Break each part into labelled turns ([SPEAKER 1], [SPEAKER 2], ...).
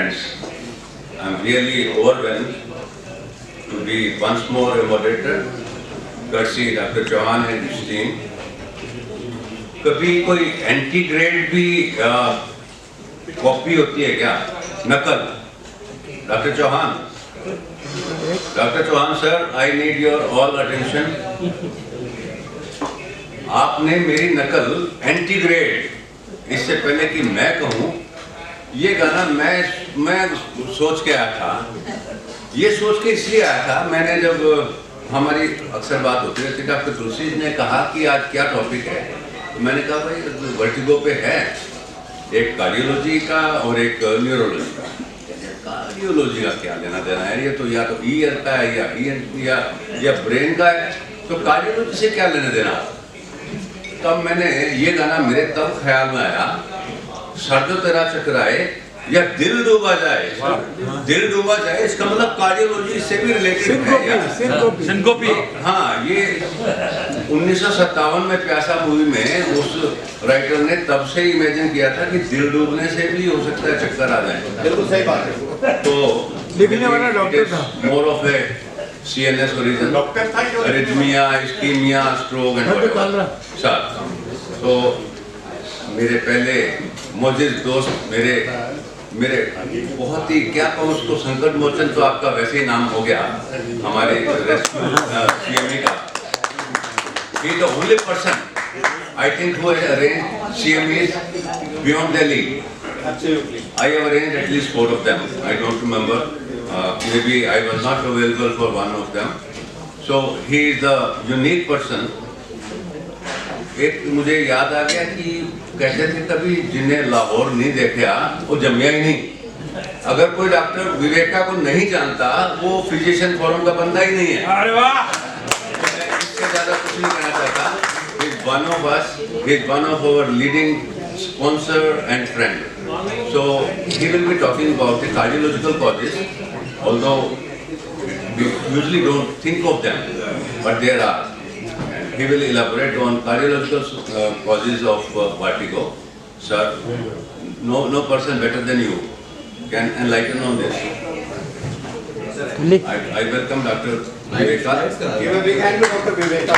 [SPEAKER 1] friends, I'm really overwhelmed to be once more a moderator, courtesy Dr. Chauhan and his team. कभी कोई anti grade भी copy होती है क्या, नकल? Doctor Chauhan sir, I need your all attention. आपने मेरी नकल एंटी ग्रेड, इससे पहले कि मैं कहूँ, ये गाना मैं सोच के आया था. ये सोच के इसलिए आया था, मैंने जब हमारी अक्सर बात होती रहती है, डॉक्टर तुलसी ने कहा कि आज क्या टॉपिक है, तो मैंने कहा भाई वर्टिगो पे है, एक कार्डियोलॉजी का और एक न्यूरोलॉजी का. कार्डियोलॉजी का क्या लेना देना है, ये तो या तो ईयर का है या ब्रेन का है, तो कार्डियोलॉजी से क्या लेना देना. तब मैंने ये गाना मेरे तब ख्याल में आया, सर जो तेरा चकराए या दिल डूबा जाए. दिल डूबा जाए इसका मतलब कार्डियोलॉजी से भी रिलेटेड है. सिंकोपी. हाँ, ये 1957 में प्यासा मूवी में उस राइटर ने तब से इमेजिन किया था कि दिल डूबने से भी हो सकता है चक्कर आ जाए.
[SPEAKER 2] बिल्कुल सही बात है.
[SPEAKER 1] तो
[SPEAKER 2] लिखने वाला डॉक्टर था.
[SPEAKER 1] More of A CNS origin, arrhythmia, ischemia, stroke and whatever. तो मेरे पहले मौजूद दोस्त, मेरे बहुत ही क्या कहूँ उसको, संकट मोचन तो आपका वैसे ही नाम हो गया हमारे रेस्क्यू CME का. He is the only person I think who has arranged CMEs beyond Delhi.
[SPEAKER 2] Absolutely.
[SPEAKER 1] I have arranged at least 4 of them. I don't remember. Maybe I was not available for one of them. So he is the unique person. एक मुझे याद आ गया कि कहते थे कभी जिन्हें लाहौर नहीं देखा वो जमिया ही नहीं. अगर कोई डॉक्टर विवेका को नहीं जानता वो फिजिशियन फोरम का बंदा ही नहीं है. अरे वाह. इससे ज्यादा कुछ नहीं कहना चाहता. He is one of us. He is one of our leading sponsor and friend. So he will be talking about the cardiological causes, although we usually don't think of them, but there are. He will elaborate on cardiological causes of vertigo. Sir, no person better than you can enlighten on this. I welcome Dr. Viveka.
[SPEAKER 2] Give a big hand to Dr. Viveka.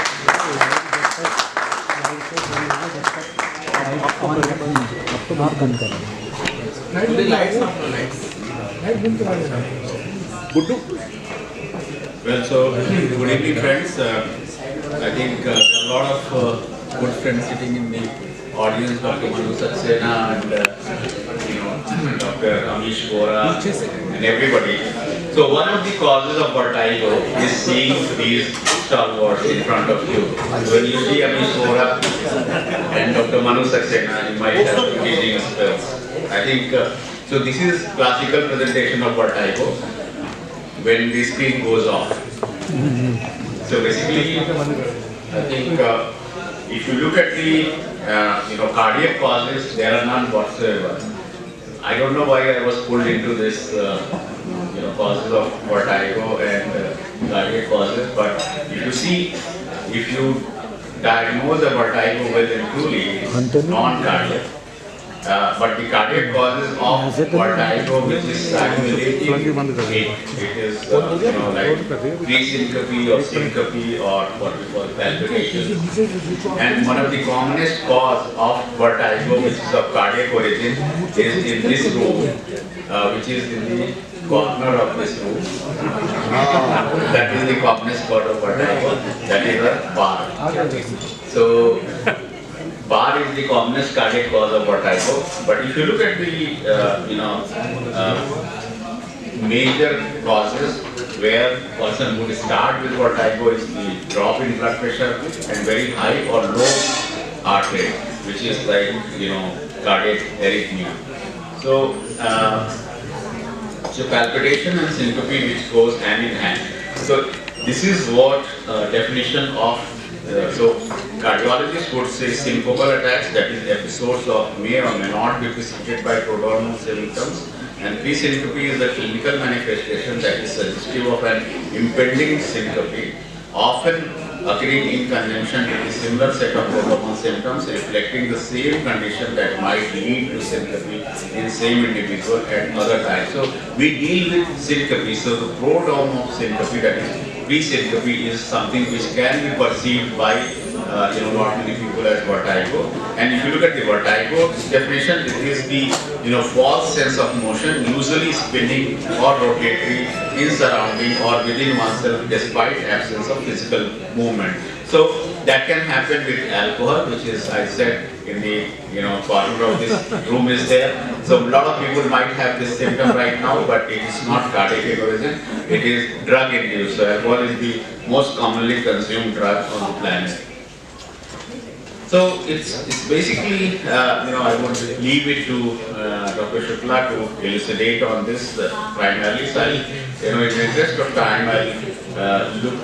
[SPEAKER 3] Well, so good evening, friends. I think there are a lot of good friends sitting in the audience, Dr. Manu Saxena and Dr. Amish Bora and everybody. So one of the causes of vertigo is seeing these stalwarts in front of you. When you see Amish Bora and Dr. Manu Saxena, you might have engaging spells. I think so. This is classical presentation of vertigo when the screen goes off. So basically, I think if you look at the cardiac causes, there are none whatsoever. I don't know why I was pulled into this causes of vertigo and cardiac causes, but if you see, if you diagnose a vertigo well and truly, it's non-cardiac. But the cardiac causes of vertigo, which is accumulating, it is like pre-syncope or syncope or what we call palpitation. And one of the commonest cause of vertigo, which is of cardiac origin, is in this room, which is in the corner of this room. That is the commonest cause of vertigo. That is a bar. So bar is the commonest cardiac cause of vertigo, but if you look at the major causes where person would start with vertigo is the drop in blood pressure and very high or low heart rate, which is like cardiac arrhythmia. So palpitation and syncope, which goes hand in hand. So this is what definition of so cardiologists would say syncopal attacks, that is episodes of may or may not be preceded by prodromal symptoms, and pre-syncope is the clinical manifestation that is suggestive of an impending syncope, often occurring in conjunction with a similar set of dopamine symptoms reflecting the same condition that might lead to syncope in same individual at other times. So we deal with syncope. So the prodrome of syncope, that is pre-syncope, is something which can be perceived by not many people as vertigo. And if you look at the vertigo definition, it is the false sense of motion, usually spinning or rotatory in surrounding or within oneself despite absence of physical movement. So that can happen with alcohol, which is, I said, in the corner of this room is there. So a lot of people might have this symptom right now, but it is not cardiac in origin. It is drug induced. So alcohol is the most commonly consumed drug on the planet. So it's basically, I would leave it to Dr. Shukla to elucidate on this primarily. So in the interest of time, I'll look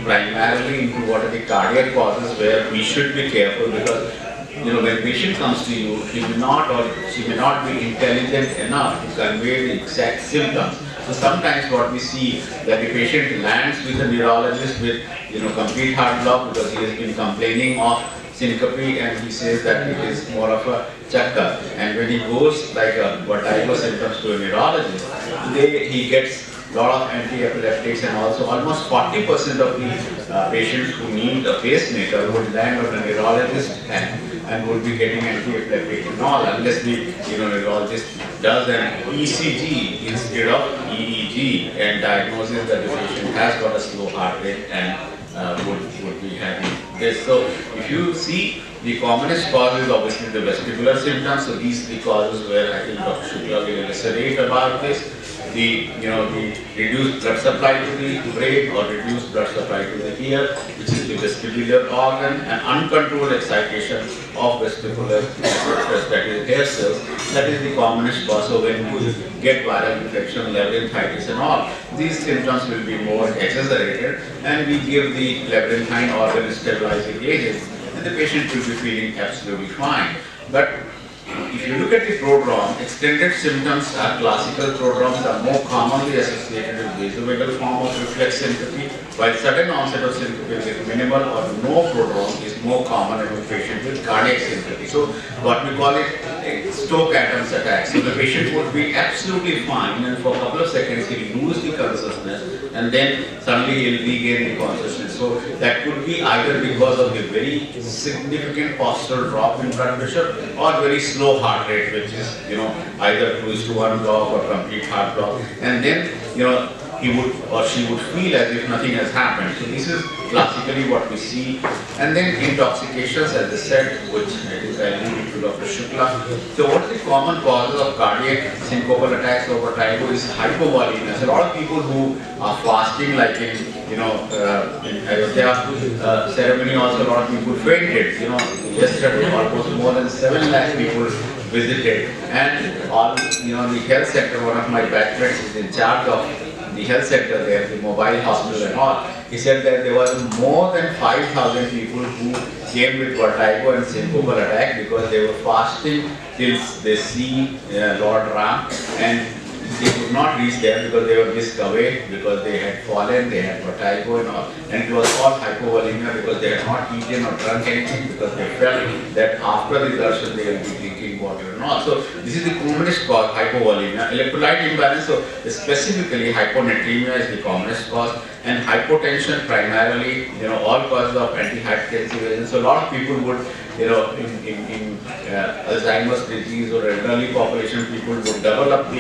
[SPEAKER 3] primarily into what are the cardiac causes where we should be careful, because when patient comes to you, he may not or she may not be intelligent enough to convey the exact symptoms. So sometimes what we see that the patient lands with a neurologist with complete heart block because he has been complaining of syncope, and he says that it is more of a chakkar. And when he goes like a vertigo symptoms to a neurologist, he gets a lot of anti-epileptics, and also almost 40% of the patients who need a pacemaker would land on a neurologist and would be getting anti-epileptic and all, unless the neurologist does an ECG instead of EEG and diagnoses that the patient has got a slow heart rate and would be having this. So if you see, the commonest cause is obviously the vestibular symptoms. So these are the causes where I think Dr. Shukla will elucidate about this. The reduced blood supply to the brain or reduced blood supply to the ear, which is the vestibular organ, and uncontrolled excitation of vestibular structures, that is hair cells. That is the commonest cause. So when you get viral infection, labyrinthitis and all, these symptoms will be more exaggerated, and we give the labyrinthine organ stabilizing agents, and the patient will be feeling absolutely fine. But if you look at the prodrome, extended symptoms are classical prodromes are more commonly associated with vasovagal form of reflex syncope, while sudden onset of syncope with minimal or no prodrome is more common in a patient with cardiac syncope. So what we call it a Stoke Adams attack. So the patient would be absolutely fine, and for a couple of seconds he'll lose the consciousness, and then suddenly he'll regain the consciousness. So that could be either because of the very significant postural drop in blood pressure or very slow heart rate, which is either 2:1 block or complete heart block, and then he would or she would feel as if nothing has happened. So this is classically what we see. And then intoxications, as I said, which I think I leave to Dr. Shukla. So what are the common causes of cardiac syncopal attacks or vertigo is hypovolemia. So a lot of people who are fasting, like in Ayodhya ceremony, also a lot of people fainted. Yesterday almost more than 7 lakh people visited, and all the health sector, one of my batchmates is in charge of the health sector there, the mobile hospital and all. He said that there were more than 5,000 people who came with vertigo and syncopal attack because they were fasting till they see Lord Ram, and they could not reach there because they were whisked away because they had fallen, they had vertigo and all. And it was all hypovolemia because they had not eaten or drunk anything, because they felt that after the darshan they will be drinking water and all. So this is the commonest cause, hypovolemia. Electrolyte imbalance, so specifically hyponatremia is the commonest cause, and hypotension primarily, all causes of antihypertensive agents. So a lot of people would, in Alzheimer's disease or elderly population, people would develop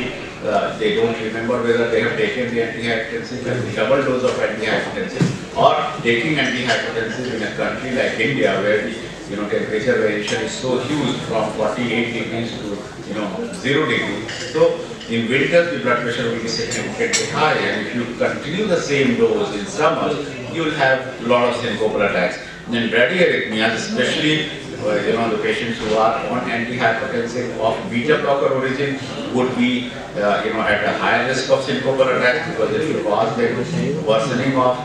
[SPEAKER 3] they don't remember whether they have taken the antihypertensive, the double dose of antihypertensive, or taking antihypertensive in a country like India where the temperature variation is so huge from 48 degrees to 0 degrees. So in winters the blood pressure will be significantly high, and if you continue the same dose in summer, you will have a lot of syncopal attacks. Then bradyarrhythmias, especially the patients who are on antihypertensive of beta blocker origin would be at a higher risk of syncopal attacks, because it will cause the worsening of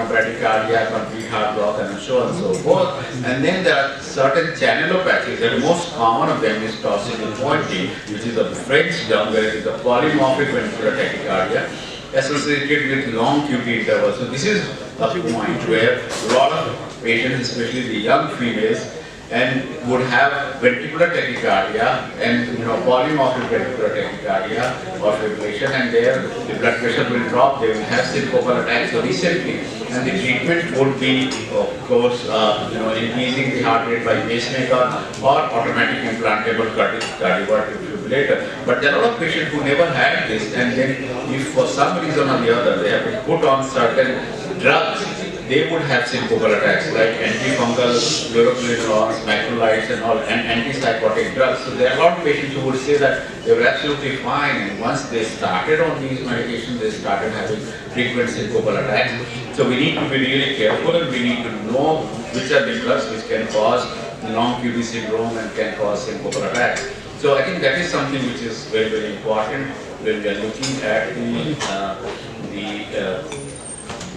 [SPEAKER 3] bradycardia, complete heart block, and so on and so forth. And then there are certain channelopathies. The most common of them is torsades de pointes, which is a French term where it is a polymorphic ventricular tachycardia. associated with long QT intervals. So this is a point where a lot of patients, especially the young females, and would have ventricular tachycardia and polymorphic ventricular tachycardia or fibrillation, and there the blood pressure will drop, they will have syncopal attacks. So recently, and the treatment would be, of course, increasing the heart rate by pacemaker or automatic implantable cardiovascular defibrillator. But there are a lot of patients who never had this, and then if for some reason or the other they have been put on certain drugs, they would have syncopal attacks like antifungal, fluoroquinolones, macrolides and all, and antipsychotic drugs. So there are a lot of patients who would say that they were absolutely fine, and once they started on these medications, they started having frequent syncopal attacks. So we need to be really careful, and we need to know which are the drugs which can cause long QT syndrome and can cause syncopal attacks. So I think that is something which is very, very important when we are looking at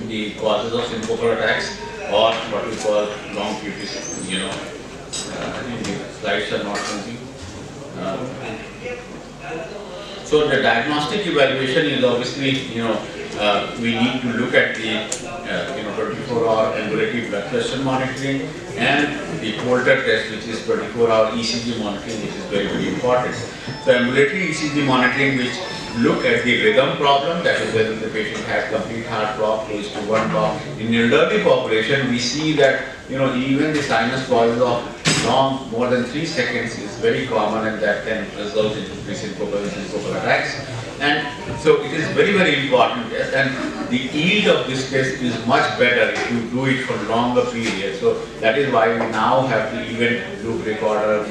[SPEAKER 3] the causes of syncopal attacks, or what we call long QT. The slides are not moving. So the diagnostic evaluation is obviously, we need to look at the 24-hour ambulatory blood pressure monitoring and the Holter test, which is 24-hour ECG monitoring, which is very, very important. So ambulatory ECG monitoring, which look at the rhythm problem, that is whether the patient has complete heart block, close to one block. In elderly population, we see that even the sinus pauses of long, more than 3 seconds is very common, and that can result in syncopal attacks. And so it is very, very important, and the yield of this test is much better if you do it for longer periods. So that is why we now have the event loop recorder,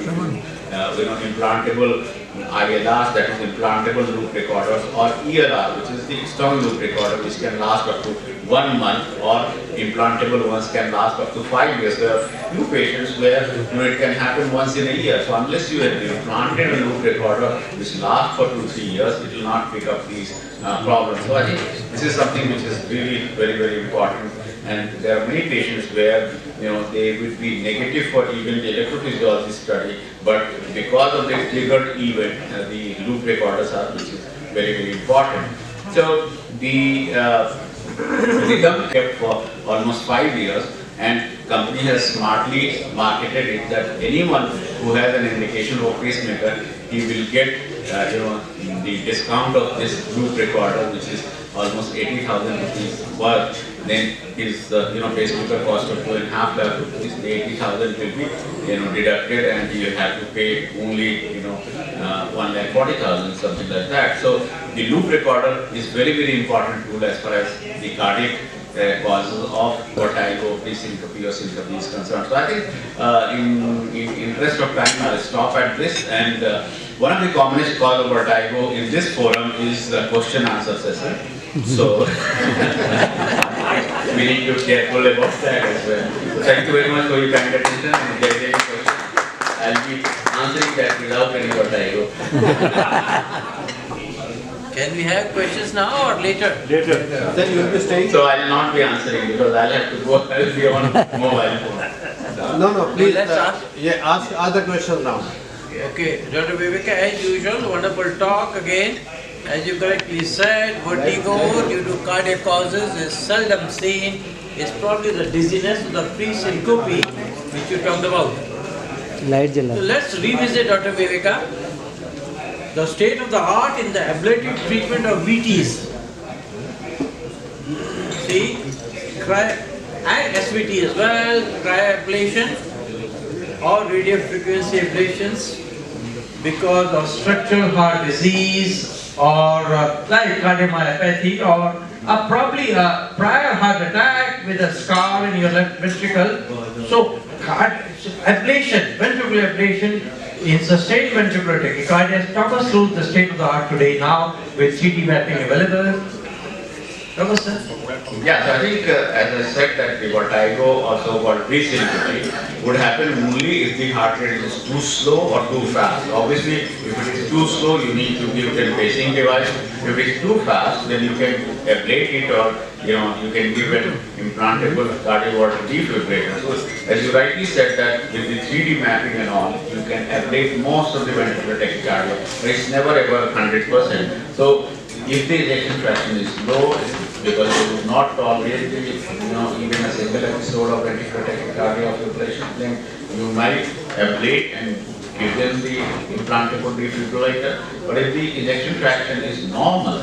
[SPEAKER 3] implantable ILRs, that is implantable loop recorders, or ELR, which is the external loop recorder, which can last up to 1 month, or implantable ones can last up to 5 years. There are few patients where it can happen once in a year. So unless you have implanted a loop recorder which lasts for 2-3 years, it will not pick up these problems. So I think this is something which is really very, very important. And there are many patients where they would be negative for even the electrophysiology study, but because of the triggered event, the loop recorders are, which is very, very important. So the rhythm kept for almost 5 years, and company has smartly marketed it that anyone who has an indication of pacemaker, he will get the discount of this loop recorder, which is almost 80,000 rupees worth. Then his pacemaker cost of 2.5 lakh rupees, the 80,000 will be deducted, and he will have to pay only 1,40,000, something like that. So the loop recorder is very, very important tool as far as the cardiac causes of vertigo, pre-syncope or syncope is concerned. So I think in interest of time, I'll stop at this. And one of the commonest cause of vertigo in this forum is question answer session. So we need to be careful about that as well. So thank you very much for your kind attention. And if there is any question, I'll be answering that without any vertigo.
[SPEAKER 4] Can we have questions now or later?
[SPEAKER 2] Later. Then you will be staying.
[SPEAKER 3] So I will not be answering because I'll have to go. I'll be on mobile phone.
[SPEAKER 2] No, please.
[SPEAKER 4] Let's ask.
[SPEAKER 2] Ask other questions now.
[SPEAKER 4] Okay, Dr. Viveka, as usual, wonderful talk again. As you correctly said, vertigo due to cardiac causes is seldom seen. It's probably the dizziness of the pre-syncope which you talked about. So let's revisit, Dr. Viveka, the state of the heart in the ablative treatment of VTs. See, and SVT as well, cryoablation or radiofrequency ablations because of structural heart disease or like cardiomyopathy or probably a prior heart attack with a scar in your left ventricle. So ablation, ventricular ablation in sustained ventricular tachycardia. Talk us through the state of the heart today now with CT mapping available.
[SPEAKER 3] Yeah, so I think as I said that the vertigo or so-called pre-syncope would happen only if the heart rate is too slow or too fast. Obviously, if it is too slow, you need to give a pacing device. If it is too fast, then you can ablate it, or you can give an implantable cardiovascular defibrillator. So, as you rightly said that with the 3D mapping and all, you can ablate most of the ventricular tachycardia, but it's never ever 100%. So If the ejection fraction is low, it's because they would not tolerate the, even a single episode of ventricular tachycardia or fibrillation, then you might ablate and give them the implantable defibrillator. But if the ejection fraction is normal,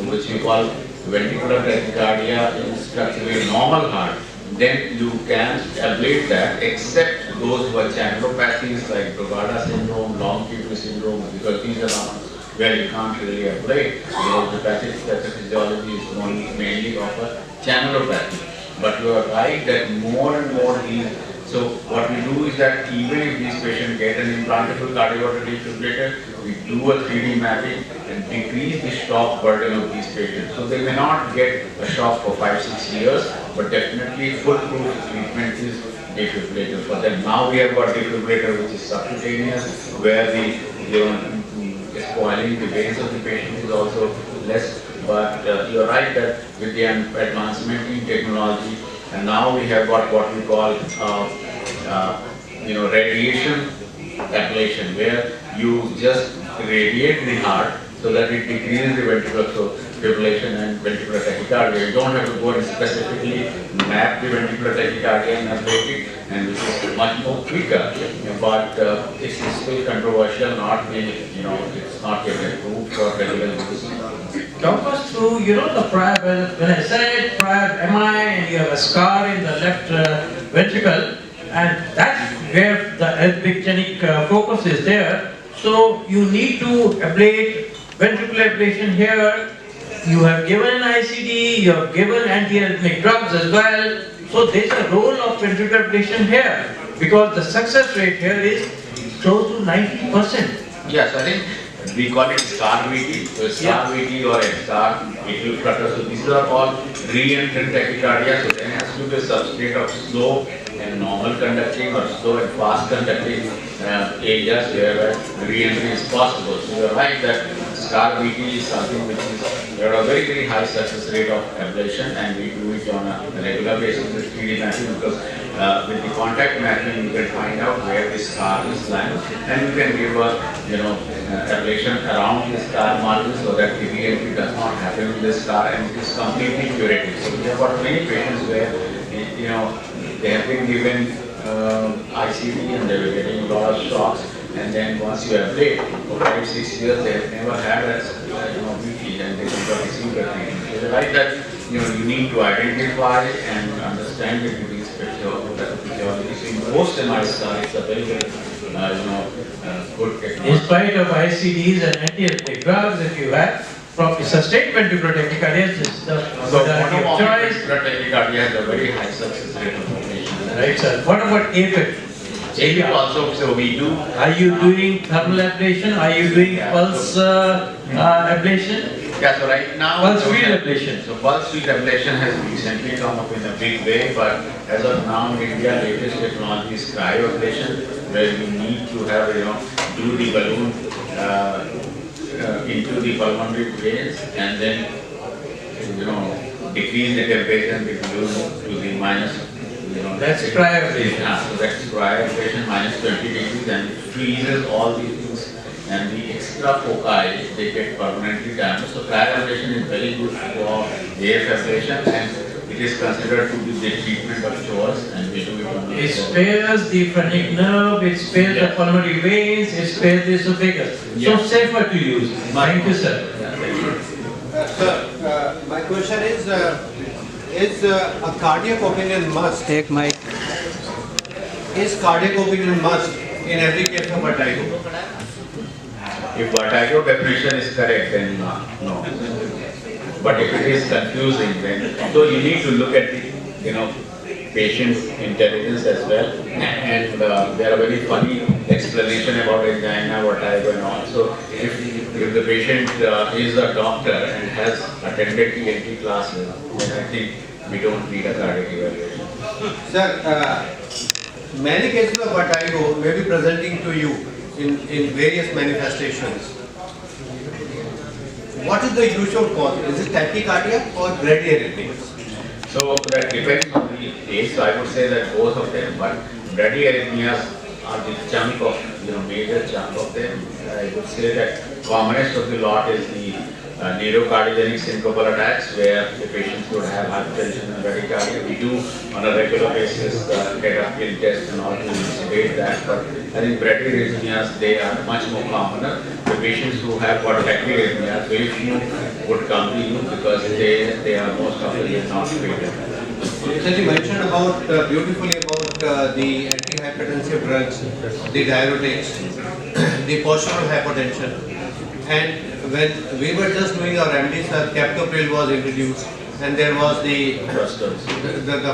[SPEAKER 3] which we call ventricular tachycardia in structurally normal heart, then you can ablate that, except those who are channelopathies like Brugada syndrome, long QT syndrome, because these are not where you can't really ablate, because the pathophysiology is mainly of a channelopathy. But you are right that more and more these. So what we do is that even if these patients get an implantable cardioverter defibrillator, we do a 3D mapping and decrease the shock burden of these patients. So they may not get a shock for 5-6 years, but definitely foolproof treatment is defibrillator for them. Now we have got defibrillator which is subcutaneous, where the spoiling the veins of the patient is also less. But you're right that with the advancement in technology, and now we have got what we call, radiation ablation, where you just radiate the heart so that it decreases the ventricular fibrillation and ventricular tachycardia. You don't have to go and specifically map the ventricular tachycardia and ablate it, and which is much more quicker. But it's still controversial, not being, it's not yet approved for regular use.
[SPEAKER 4] Talk us through, the prior, when I said prior MI and you have a scar in the left ventricle, and that's where the arrhythmogenic focus is there. So you need to ablate ventricular ablation here. You have given an ICD, you have given anti-arrhythmic drugs as well. So there's a role of ventricular ablation here, because the success rate here is close to 90%.
[SPEAKER 3] Yes, I think we call it scar VT, so scar VT or scar atrial flutter. So these are all re-entrant tachycardia. So there has to be a substrate of slow and normal conducting or slow and fast conducting areas where re-entry is possible. So you are right that scar VT is something which is at a very, very high success rate of ablation, and we do it on a regular basis with 3D mapping, because with the contact mapping you can find out where the scar is lying, and you can give a ablation around the scar margin so that the re-entry does not happen in the scar, and it is completely curative. So we have got many patients where they have been given ICD and they were getting a lot of shocks, and then once you ablate for 5-6 years they have never had a VT, and they never received a treatment. So you're right that you need to identify and understand the disease pathophysiology. So in post MI scar, it's a very, good technique.
[SPEAKER 4] In spite of ICDs and anti-arrhythmic drugs, if you have from sustained ventricular tachycardia, is the modality of choice.
[SPEAKER 3] Ventricular tachycardia has a very high success rate of formation.
[SPEAKER 4] Right, sir. What about AFib?
[SPEAKER 3] AFib also, so we do.
[SPEAKER 4] Are you doing thermal ablation? Are you doing pulse ablation?
[SPEAKER 3] Yeah, so right now,
[SPEAKER 4] Pulse field ablation.
[SPEAKER 3] So pulse field ablation has recently come up in a big way, but as of now in India, latest technology is cryoablation, where you need to have, do the balloon into the pulmonary veins, and then, decrease the temperature and the balloon to the minus.
[SPEAKER 4] That's cryoablation.
[SPEAKER 3] So that's cryoablation, minus 20 degrees, and it freezes all these things, and the extra foci, they get permanently damaged. So cryoablation is very good for AF ablation, and it is considered to be the treatment of choice, and we do it on
[SPEAKER 4] It spares the phrenic nerve, it spares the pulmonary veins, it spares the esophagus. So safer to use. Thank you, sir.
[SPEAKER 2] Sir, my question is a cardiac opinion must?
[SPEAKER 5] Take mic.
[SPEAKER 2] Is cardiac opinion must in every case of vertigo?
[SPEAKER 3] If vertigo definition is correct, then no. But if it is confusing, then so you need to look at the patient's intelligence as well. And there are very funny explanation about angina, vertigo, and all. So if the patient is a doctor and has attended ENT classes, then I think we don't need a cardiac evaluation.
[SPEAKER 2] Sir, many cases of vertigo may be presenting to you in various manifestations. What is the usual cause? Is it tachycardia or bradyarrhythmias?
[SPEAKER 3] So that depends on the age. So I would say that both of them, but bradyarrhythmias are the chunk of, major chunk of them. I would say that commonest of the lot is the neurocardiogenic syncopal attacks where the patients would have hypertension and bradycardia. We do on a regular basis get a field test and all to investigate that. But I think bradyarrhythmias, they are much more commoner. The patients who have got tachyarrhythmias, very few would come to you because they are most often not treated.
[SPEAKER 2] So you mentioned about beautifully about the antihypertensive drugs, the diuretics, the postural hypotension, and when we were just doing our MD, sir, captopril was introduced, and there was the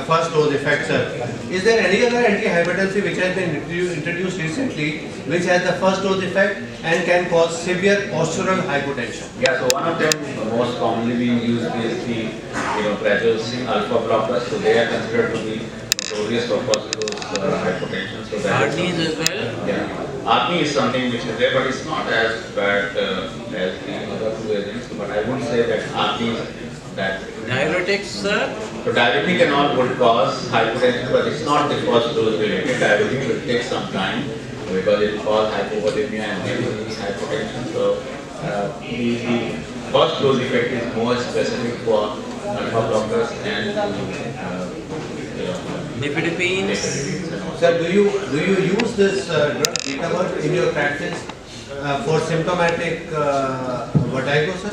[SPEAKER 2] first dose effect, sir. Is there any other antihypertensive which has been introduced recently, which has the first dose effect and can cause severe postural hypotension?
[SPEAKER 3] Yeah, so one of them most commonly being used is the trazodone alpha blockers. So they are considered to be notorious for causing hypotension. So that
[SPEAKER 4] Artemis as well?
[SPEAKER 3] Yeah. Artemis is something which is there, but it's not as bad as the other two agents. But I would say that Artemis, that
[SPEAKER 4] Diuretics, sir?
[SPEAKER 3] so diabetic and all would cause hypotension, but it's not the first dose related. Diabetic will take some time because it will cause hypovolemia and maybe hypotension. So the first dose effect is more specific for alpha blockers and
[SPEAKER 4] Nifedipines?
[SPEAKER 2] Sir, do you use this drug Viveka in your practice for symptomatic vertigo, sir?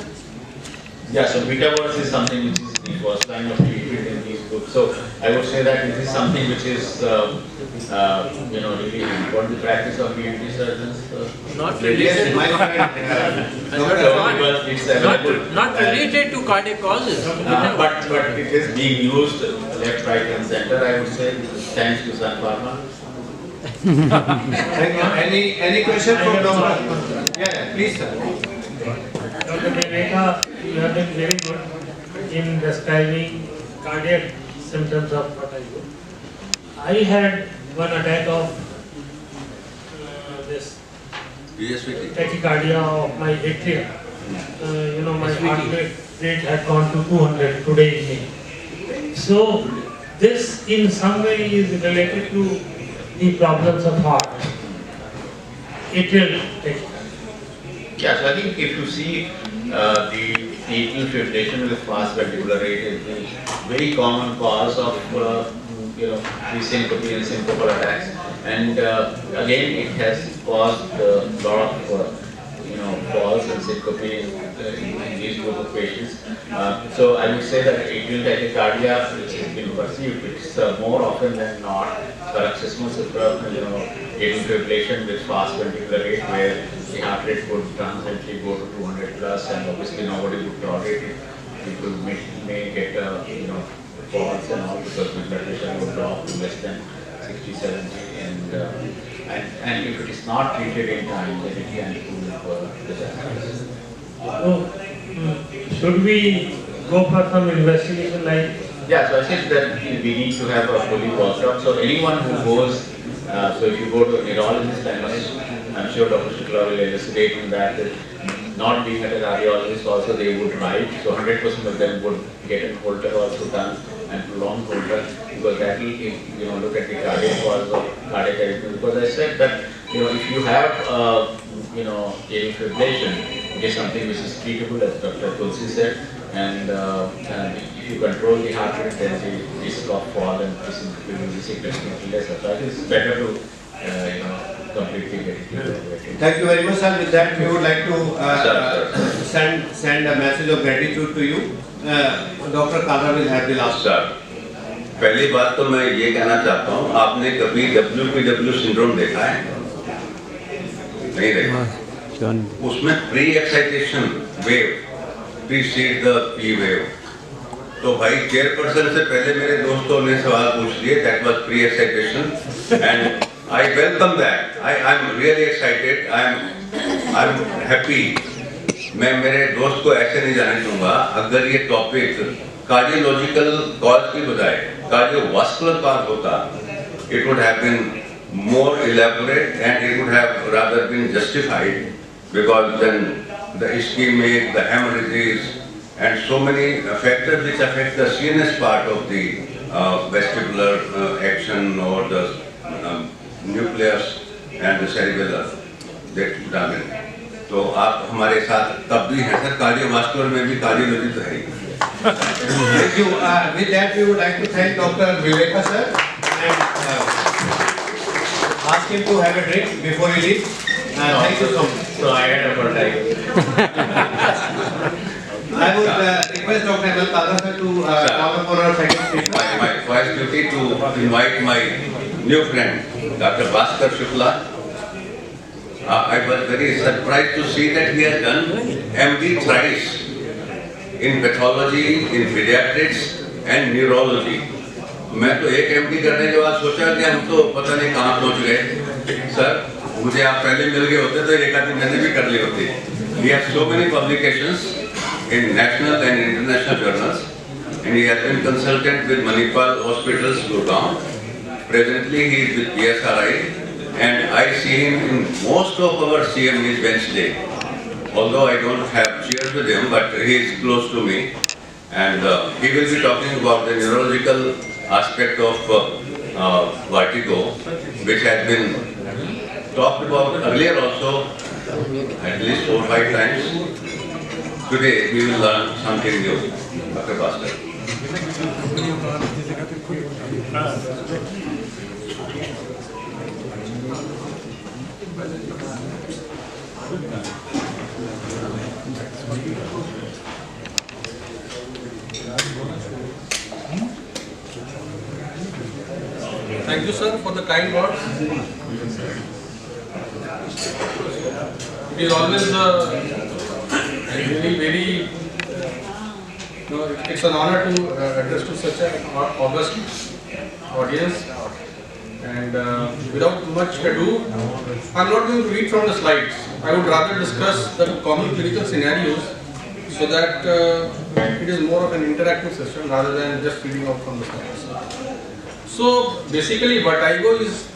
[SPEAKER 3] Yeah, so beta verse is something which is the first line of treatment in these groups. So I would say that this is something which is really important to practice of ENT surgeons.
[SPEAKER 4] Not
[SPEAKER 2] Yes,
[SPEAKER 4] related,
[SPEAKER 2] my friend,
[SPEAKER 3] It's available.
[SPEAKER 4] not related to cardiac causes.
[SPEAKER 3] But it is being used left, right, and center. I would say thanks to Sun Pharma.
[SPEAKER 2] Thank you. Any question from Doctor? Yeah, please, sir.
[SPEAKER 5] Dr. Viveka, you have been very good in describing cardiac symptoms of vertigo. I had one attack of this tachycardia of my atria. My heart rate had gone to 200 today evening. So this in some way is related to the problems of heart. Atrial tachycardia.
[SPEAKER 3] Yeah, so I think if you see the atrial fibrillation with fast ventricular rate is the very common cause of the syncope and syncopal attacks, and again it has caused a lot of falls and syncope in these group of patients. So I would say that atrial tachycardia, which has been perceived, it's more often than not paroxysmal atrial fibrillation with fast ventricular rate, where the heart rate would transiently go to 200 plus, and obviously nobody would tolerate it. People may get falls and all because the blood pressure would drop to less than 60, 70, and if it is not treated in time, then it can prove disastrous.
[SPEAKER 5] So, should we go for some investigation like?
[SPEAKER 3] Yeah, so I said that we need to have a fully worked up. So anyone who goes, so if you go to a neurologist, I'm sure Dr. Shukla will elucidate on that. Not being at a cardiologist also, they would write. So 100% of them would get a Holter also done, and prolonged Holter, because that will look at the cardiac cause of cardiac arrhythmia. Because I said that if you have atrial fibrillation, it is something which is treatable, as Dr. Tulsi said, and if you control the heart rate, then the risk of fall and will be significantly lesser. So I think it's better to completely get it.
[SPEAKER 2] Thank you very much, sir. With that, we would like to send a message of gratitude to you. Dr. Kalra will have the last.
[SPEAKER 1] Sir, पहली बात तो मैं ये कहना चाहता हूँ, आपने कभी WPW सिंड्रोम देखा है? नहीं देखा। उसमें pre excitation wave preceded the P wave. तो भाई चेयरपर्सन से पहले मेरे दोस्तों ने सवाल पूछ लिए, that was pre excitation, and I welcome that. I'm really excited. I'm happy. मैं मेरे दोस्त को ऐसे नहीं जाने दूंगा अगर ये टॉपिक कार्डियोलॉजिकल कॉज की बजाय कार्डियोवास्कुलर कॉज होता, it would have been more elaborate and it would have rather been justified, because then the ischemic, the hemorrhages, and so many factors which affect the CNS part of the vestibular action or the nucleus and the cerebellum, that would have been तो आप हमारे साथ तब भी हैं sir, cardiovascular में भी cardiology तो है ही।
[SPEAKER 2] Thank you. With that, we would like to thank Dr. Viveka sir and ask him to have a drink before he leaves. Thank you so much.
[SPEAKER 3] So I had a Vertigo.
[SPEAKER 2] I would request Dr. M L Kalra sir to call upon our second speaker.
[SPEAKER 1] My first duty to invite my new friend, Dr. Bhaskar Shukla. I was very surprised to see that he has done MD thrice in pathology, in pediatrics and neurology. मैं तो एक MD करने के बाद सोचा कि हम तो पता नहीं कहाँ पहुँच गए। सर, मुझे आप पहले मिल गए होते तो एक आधी मैंने भी कर ली होती। He has so many publications in national and international journals, and he has been consultant with Manipal Hospitals, Gurgaon. Presently, he is with PSRI, and I see him in most of our CMEs Wednesday. Although I don't have cheers with him, but he is close to me, and he will be talking about the neurological aspect of vertigo, which has been talked about earlier also, at least 4 or 5 times. Today we will learn something new. Dr. Bhaskar.
[SPEAKER 6] Thank you, sir, for the kind words. It is always very, it's an honor to address to such an august audience. And without much ado, I'm not going to read from the slides. I would rather discuss the common clinical scenarios so that it is more of an interactive session rather than just reading out from the slides. So basically, vertigo is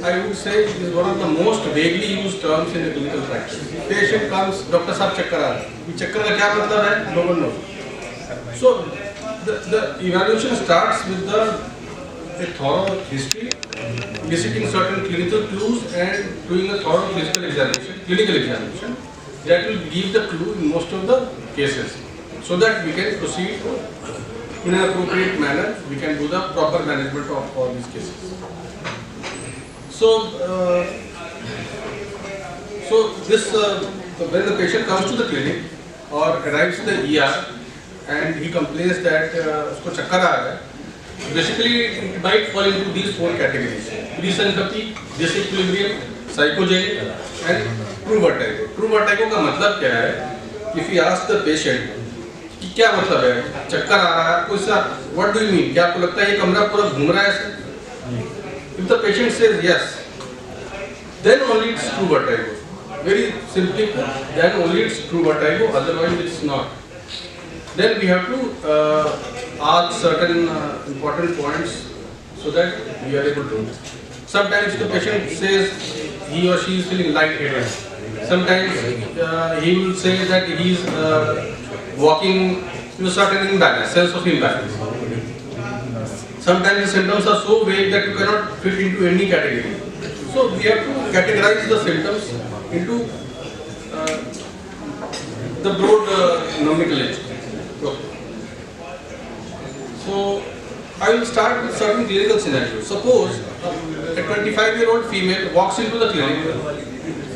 [SPEAKER 6] I would say, is one of the most vaguely used terms in the clinical practice. Patient comes, doctor साहब चक्कर आ रहा है. ये चक्कर का क्या मतलब है? No one knows. So the evaluation starts with a thorough history, eliciting certain clinical clues and doing a thorough clinical examination that will give the clue in most of the cases, so that we can proceed in an appropriate manner. We can do the proper management of all these cases. So, when the patient comes to the clinic or arrives at the ER and he complains that usko chakkar aa raha hai, basically it might fall into these 4 categories: presyncope, disequilibrium, psychogenic, and true vertigo. True vertigo का मतलब क्या है? If we ask the patient कि क्या मतलब है, चक्कर आ रहा है, कोई सा, what do you mean? क्या आपको लगता है ये कमरा पूरा घूम रहा है ऐसे? If the patient says yes, then only it's true vertigo. Very simply put, then only it's true vertigo, otherwise it's not. Then we have to ask certain important points so that we are able to. Sometimes the patient says he or she is feeling lightheaded. Sometimes he will say that he is walking with a certain imbalance, sense of imbalance. Sometimes the symptoms are so vague that you cannot fit into any category. So we have to categorize the symptoms into the broad nomenclature. So I will start with certain clinical scenarios. Suppose a 25-year-old female walks into the clinic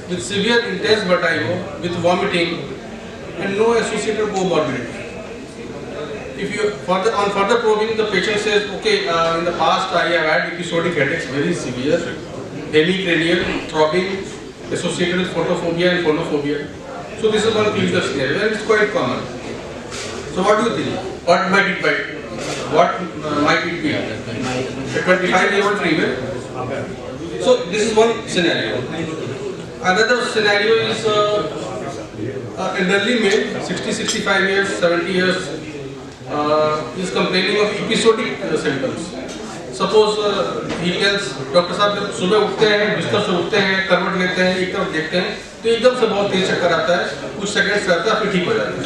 [SPEAKER 6] with severe intense vertigo, with vomiting and no associated comorbidity. If you on further probing, the patient says, okay, in the past I have had episodic headaches, very severe, hemicranial, throbbing, associated with photophobia and phonophobia. So this is one clinical scenario and it's quite common. So what do you think? What might it be? A 25-year-old female. So this is one scenario. Another scenario is elderly male, 60, 65 years, 70 years, is complaining of episodic symptoms. Suppose he tells, doctor साहब जब सुबह उठते हैं, बिस्तर से उठते हैं, करवट लेते हैं, एक तरफ देखते हैं, तो एकदम से बहुत तेज चक्कर आता है, कुछ सेकंड्स रहता है, फिर ठीक हो जाता है.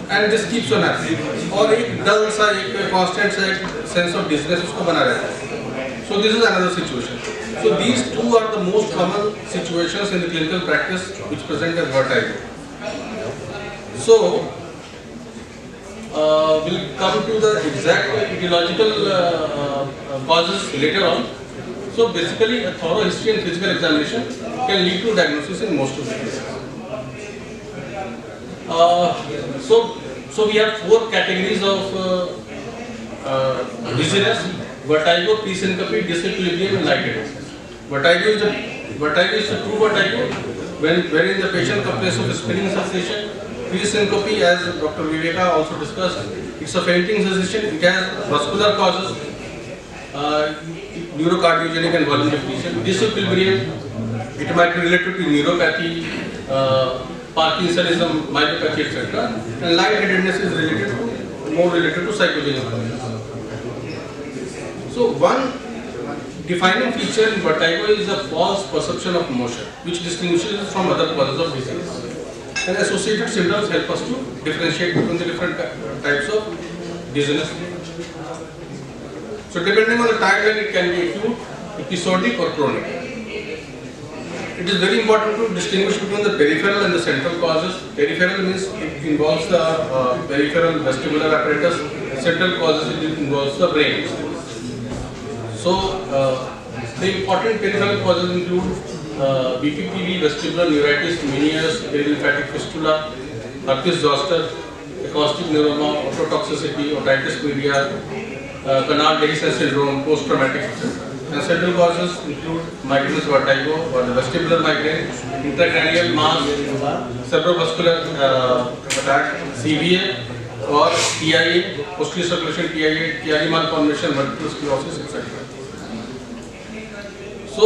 [SPEAKER 6] And this keeps on happening. और एक डल सा, एक constant सा एक sense of distress उसको बना रहता है. So this is another situation. So So these two are the most common situations in the clinical practice which present as vertigo. So we'll come to the exact etiological causes later on. So basically a thorough history and physical examination can lead to diagnosis in most of the cases. So we have four categories of dizziness: vertigo, pre-syncope, disequilibrium, and lightheadedness. Vertigo is the true vertigo, wherein the patient complains of a spinning sensation. Pre-syncope, as Dr. Viveka also discussed, it's a fainting sensation. It has vascular causes, neurocardiogenic and volume depletion. Disequilibrium, it might be related to neuropathy, Parkinsonism, myopathy, etc. And lightheadedness is more related to psychogenic causes. So one defining feature in vertigo is a false perception of motion, which distinguishes it from other causes of disease. And associated symptoms help us to differentiate between the different types of dizziness. So depending on the timeline, it can be acute, episodic or chronic. It is very important to distinguish between the peripheral and the central causes. Peripheral means it involves the peripheral vestibular apparatus. Central causes it involves the brain. So the important peripheral causes include BPPV, vestibular neuritis, Meniere's, perilymphatic fistula, herpes zoster, acoustic neuroma, ototoxicity, otitis media, canal dehiscence syndrome, post-traumatic, etc. And central causes include migraines, vertigo, or the vestibular migraine, intracranial mass, cerebrovascular attack, CVA, or TIA, posterior circulation TIA, TIA malformation, multiple sclerosis, etc. So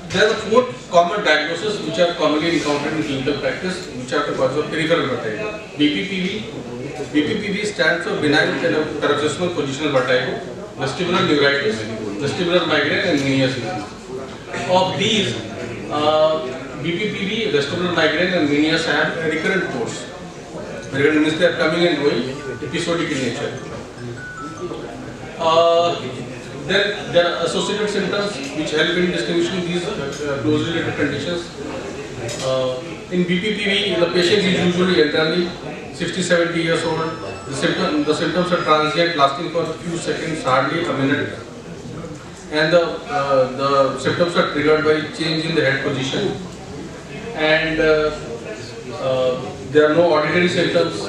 [SPEAKER 6] there are four common diagnoses which are commonly encountered in clinical practice, which are the causes of peripheral vertigo. BPPV stands for benign paroxysmal positional vertigo, vestibular neuritis, vestibular migraine, and Meniere's disease. Of these, BPPV, vestibular migraine, and Meniere's have a recurrent course. Recurrent means they are coming and going, episodic in nature. Then there are associated symptoms which help in distinguishing these closely related conditions. In BPPV, the patient is usually elderly, 60-70 years old. The symptoms are transient, lasting for a few seconds, hardly a minute. And the symptoms are triggered by change in the head position. And there are no auditory symptoms,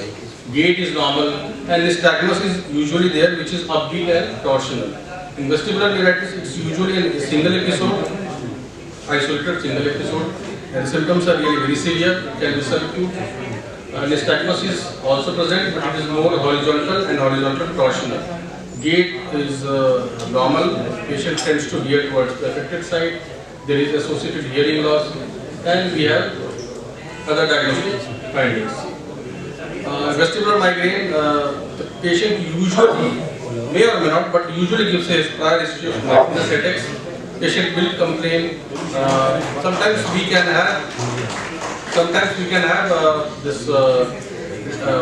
[SPEAKER 6] gait is normal, and nystagmus is usually there, which is upbeat and torsional. In vestibular neuritis, it's usually a single episode, isolated single episode, and symptoms are really very severe, can be subacute. Nystagmus is also present, but it is more horizontal and horizontal torsional. Gait is normal, patient tends to veer towards the affected side, there is associated hearing loss, and we have other diagnostic findings. Vestibular migraine, the patient usually may or may not, but usually gives a prior history of migraine headaches. Patient will complain. Sometimes we can have this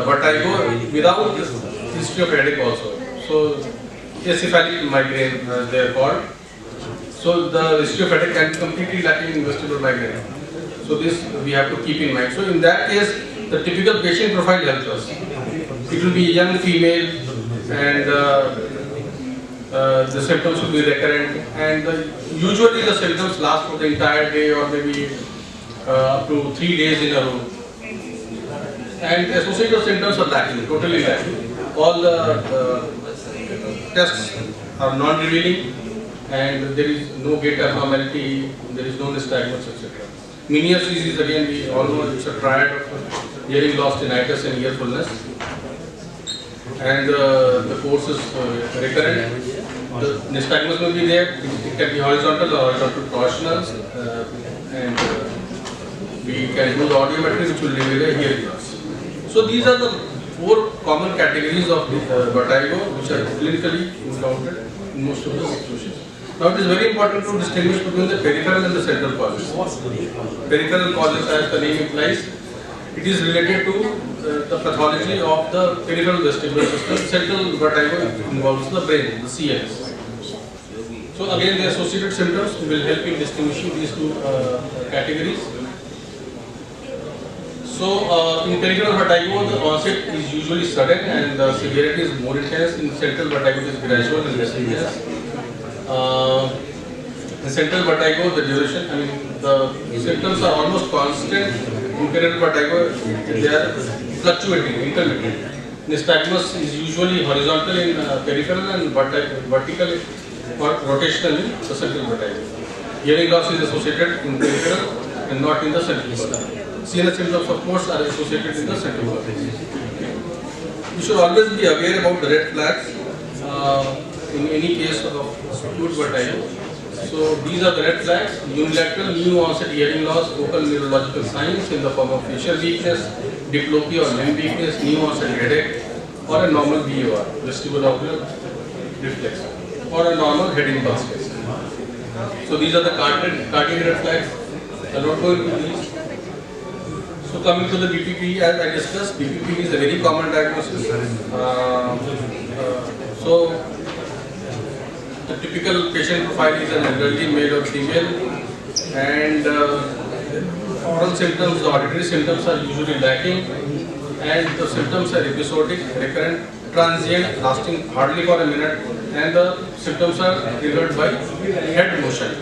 [SPEAKER 6] vertigo without history of headache also. So encephalic migraine, they are called. So the history of headache can be completely lacking in vestibular migraine. So this we have to keep in mind. So in that case, the typical patient profile helps us. It will be a young female, and the symptoms will be recurrent, and usually the symptoms last for the entire day or maybe up to 3 days in a row. And associated symptoms are lacking, totally lacking. All the tests are non-revealing, and there is no gait abnormality, there is no nystagmus, etc. Meniere's disease, again, we all know it's a triad of hearing loss, tinnitus, and ear fullness. And the course is recurrent. The nystagmus will be there. It can be horizontal or horizontal torsional, and we can do the audiometry, which will reveal a hearing loss. So these are the 4 common categories of vertigo, which are clinically encountered in most of the situations. Now it is very important to distinguish between the peripheral and the central causes. Peripheral causes, as the name implies, it is related to the pathology of the peripheral vestibular system. Central vertigo involves the brain, the CNS. So again, the associated symptoms will help in distinguishing these two categories. So in peripheral vertigo, the onset is usually sudden and the severity is more intense. In central vertigo, it is gradual and less intense. In central vertigo, the duration, the symptoms are almost constant. In peripheral vertigo, they are fluctuating, intermittent. Nystagmus is usually horizontal in peripheral and vertical or rotational in the central vertigo. Hearing loss is associated in peripheral and not in the central vertigo. CNS symptoms, of course, are associated in the central vertigo. You should always be aware about the red flags in any case of acute vertigo. So these are the red flags: unilateral new onset hearing loss, vocal neurological signs in the form of facial weakness, diplopia or limb weakness, new onset headache, or a normal VOR, vestibulocular reflex, or a normal head in basket. So these are the cardiac red flags. I will not go into these. So coming to the BPP, as I discussed, BPP is a very common diagnosis. So the typical patient profile is an elderly male or female, and oral symptoms, the auditory symptoms are usually lacking, and the symptoms are episodic, recurrent, transient, lasting hardly for a minute, and the symptoms are triggered by head motion.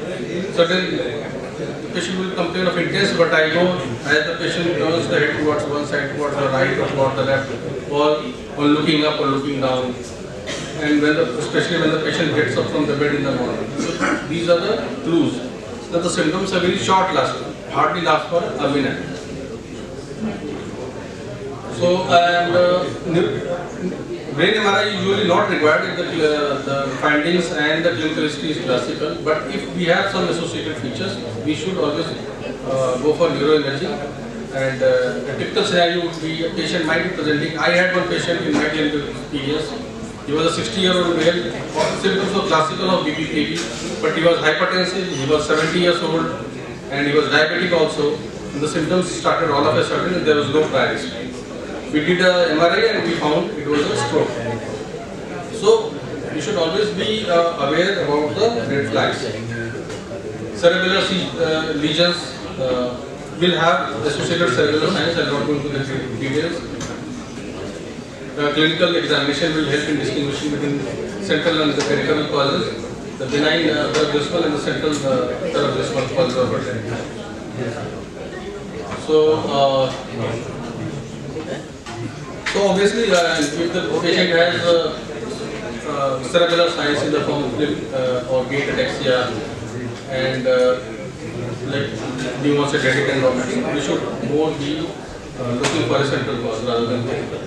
[SPEAKER 6] Certain the patient will complain of intense vertigo as the patient turns the head towards one side, towards the right or towards the left, or looking up or looking down. And especially when the patient gets up from the bed in the morning. So these are the clues that the symptoms are very short lasting, hardly last for a minute. So brain MRI is usually not required if the findings and the clinical history is classical. But if we have some associated features, we should always go for neuroimaging. And a typical scenario would be a patient might be presenting. I had one patient in my clinical experience. He was a 60-year-old male, symptoms were classical of BPPV, but he was hypertensive, he was 70 years old, and he was diabetic also. And the symptoms started all of a sudden and there was no prior history. We did a MRI and we found it was a stroke. So, you should always be aware about the red flags. Cerebellar lesions will have associated cerebellar signs. I will not go into the details. Clinical examination will help in distinguishing between central and the peripheral causes, the benign cerebral and the central cerebral causes of vertigo. So obviously, if the patient has cerebellar signs in the form of or gait ataxia and like new onset headache and vomiting, we should more be looking for a central cause rather than peripheral.